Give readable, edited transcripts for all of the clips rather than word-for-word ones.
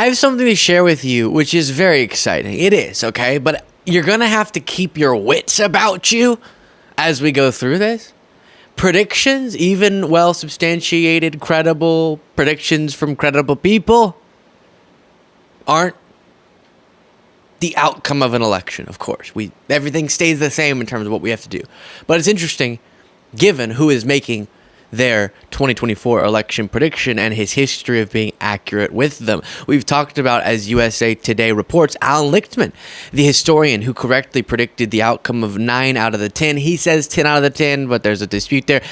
I have something to share with you, which is very exciting. It is, okay? But you're going to have to keep your wits about you as we go through this. Predictions, even well-substantiated, credible predictions from credible people, aren't the outcome of an election, of course. Everything stays the same in terms of what we have to do. But it's interesting, given who is making their 2024 election prediction and his history of being accurate with them. We've talked about, as USA Today reports, Alan Lichtman, the historian who correctly predicted the outcome of 9 out of the 10. He says 10 out of the 10, but there's a dispute there.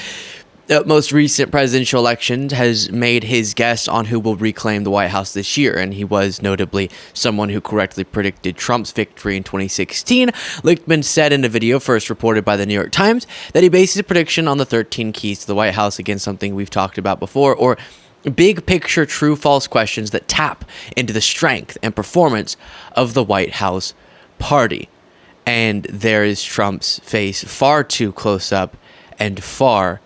The most recent presidential election has made his guess on who will reclaim the White House this year, and he was notably someone who correctly predicted Trump's victory in 2016. Lichtman said in a video first reported by the New York Times that he bases a prediction on the 13 keys to the White House, again, something we've talked about before, or big picture true-false questions that tap into the strength and performance of the White House party. And there is Trump's face far too close up and far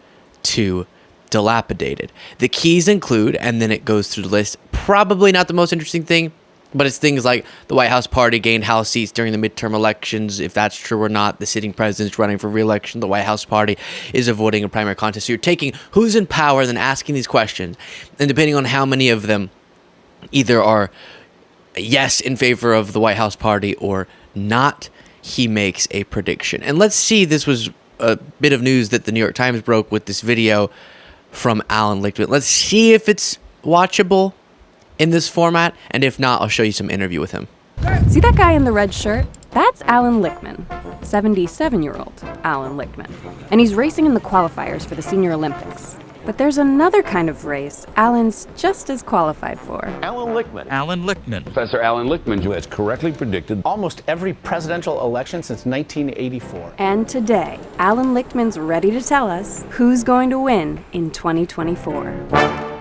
too dilapidated. The keys include, and then it goes through the list, probably not the most interesting thing, but it's things like the White House party gained House seats during the midterm elections. If that's true or not, the sitting president's running for re-election. The White House party is avoiding a primary contest. So you're taking who's in power and then asking these questions. And depending on how many of them either are yes in favor of the White House party or not, he makes a prediction. And let's see, this was a bit of news that the New York Times broke with this video from Alan Lichtman. Let's see if it's watchable in this format, and if not, I'll show you some interview with him. See that guy in the red shirt? That's Alan Lichtman, 77-year-old Alan Lichtman. And he's racing in the qualifiers for the Senior Olympics. But there's another kind of race Alan's just as qualified for. Alan Lichtman. Alan Lichtman. Professor Alan Lichtman, who has correctly predicted almost every presidential election since 1984. And today, Alan Lichtman's ready to tell us who's going to win in 2024.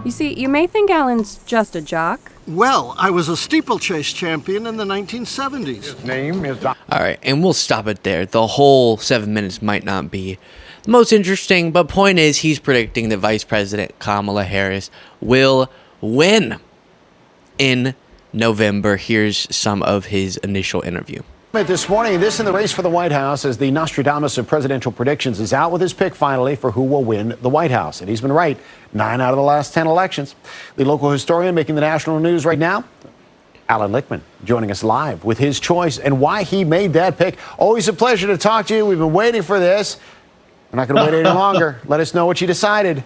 You see, you may think Alan's just a jock. Well, I was a steeplechase champion in the 1970s. His name is... All right, and we'll stop it there. The whole 7 minutes might not be the most interesting, but point is he's predicting that Vice President Kamala Harris will win in November. Here's some of his initial interview. This morning, this in the race for the White House as the Nostradamus of presidential predictions is out with his pick finally for who will win the White House. And he's been right 9 out of the last 10 elections. The local historian making the national news right now, Alan Lichtman, joining us live with his choice and why he made that pick. Always a pleasure to talk to you. We've been waiting for this. We're not going to wait any longer. Let us know what you decided.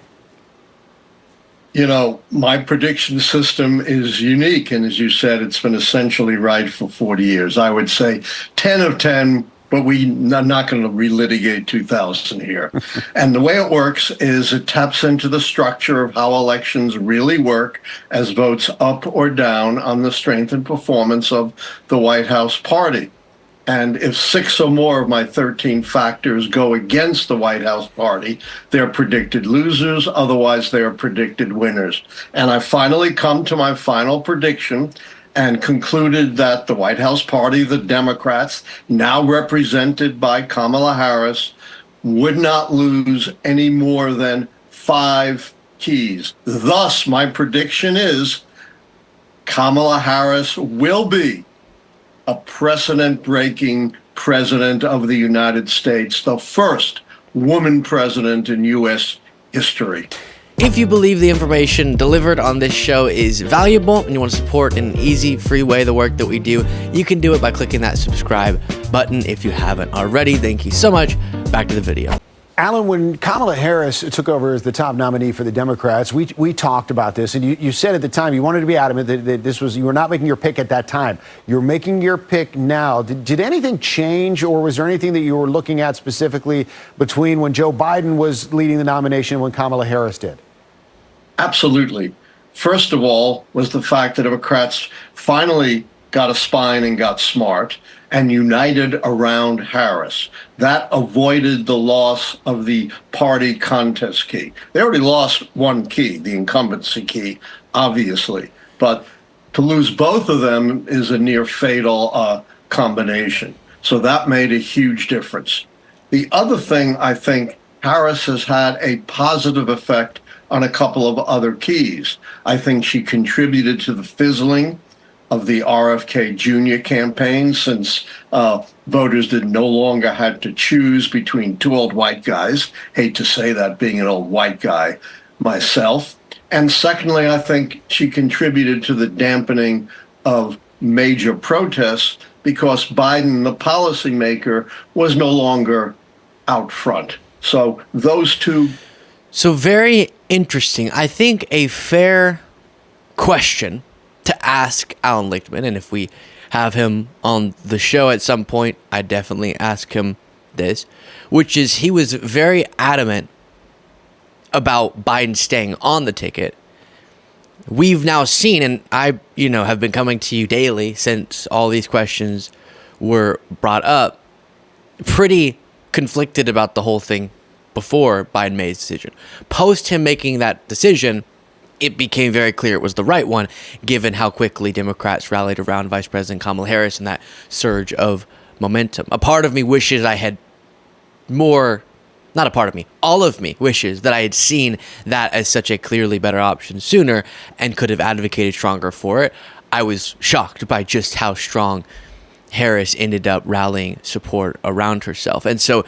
You know, my prediction system is unique. And as you said, it's been essentially right for 40 years. I would say 10 of 10, but we're not going to relitigate 2000 here. And the way it works is it taps into the structure of how elections really work as votes up or down on the strength and performance of the White House party. And if 6 or more of my 13 factors go against the White House party, they're predicted losers. Otherwise, they are predicted winners. And I finally come to my final prediction and concluded that the White House party, the Democrats, now represented by Kamala Harris, would not lose any more than 5 keys. Thus, my prediction is Kamala Harris will be a precedent-breaking president of the United States, the first woman president in U.S. history. If you believe the information delivered on this show is valuable and you want to support in an easy, free way the work that we do, you can do it by clicking that subscribe button if you haven't already. Thank you so much. Back to the video. Alan, when Kamala Harris took over as the top nominee for the Democrats, we talked about this, and you said at the time you wanted to be adamant that this was, you were not making your pick at that time. You're making your pick now. Did anything change, or was there anything that you were looking at specifically between when Joe Biden was leading the nomination and when Kamala Harris did? Absolutely. First of all was the fact that Democrats finally got a spine and got smart and united around Harris. That avoided the loss of the party contest key. They already lost one key, the incumbency key, obviously. But to lose both of them is a near fatal combination. So that made a huge difference. The other thing, I think Harris has had a positive effect on a couple of other keys. I think she contributed to the fizzling of the RFK Jr. campaign, since voters did no longer had to choose between two old white guys. Hate to say that, being an old white guy myself. And secondly, I think she contributed to the dampening of major protests, because Biden, the policymaker, was no longer out front. So those two. So very interesting. I think a fair question to ask Alan Lichtman, and if we have him on the show at some point, I definitely ask him this, which is he was very adamant about Biden staying on the ticket. We've now seen, and I, have been coming to you daily since all these questions were brought up, pretty conflicted about the whole thing before Biden made his decision. Post him making that decision, it became very clear it was the right one, given how quickly Democrats rallied around Vice President Kamala Harris and that surge of momentum. A part of me wishes I had more, not a part of me, all of me wishes that I had seen that as such a clearly better option sooner and could have advocated stronger for it. I was shocked by just how strong Harris ended up rallying support around herself. And so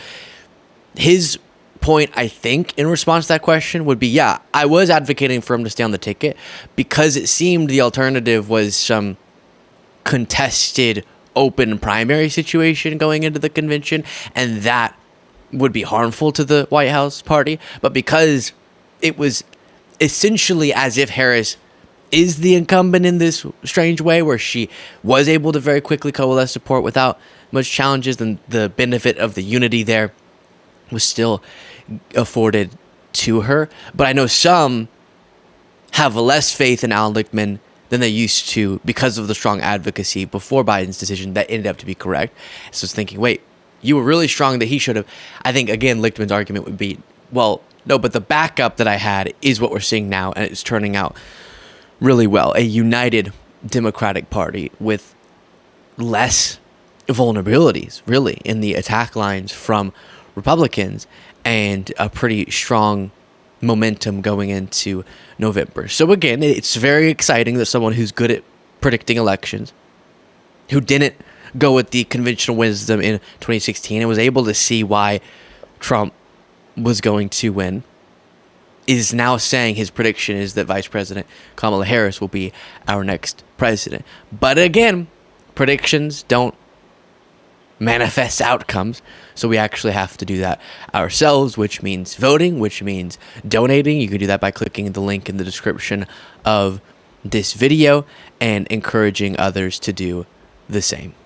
his point, I think, in response to that question would be, yeah, I was advocating for him to stay on the ticket because it seemed the alternative was some contested open primary situation going into the convention, and that would be harmful to the White House party. But because it was essentially as if Harris is the incumbent in this strange way, where she was able to very quickly coalesce support without much challenges, and the benefit of the unity there was still afforded to her. But I know some have less faith in Alan Lichtman than they used to because of the strong advocacy before Biden's decision that ended up to be correct. So I was thinking, wait, you were really strong that he should have. I think, again, Lichtman's argument would be, well, no, but the backup that I had is what we're seeing now, and it's turning out really well. A united Democratic Party with less vulnerabilities, really, in the attack lines from Republicans, and a pretty strong momentum going into November. So again, it's very exciting that someone who's good at predicting elections, who didn't go with the conventional wisdom in 2016 and was able to see why Trump was going to win, is now saying his prediction is that Vice President Kamala Harris will be our next president. But again, predictions don't manifest outcomes, so we actually have to do that ourselves, which means voting, which means donating. You can do that by clicking the link in the description of this video and encouraging others to do the same.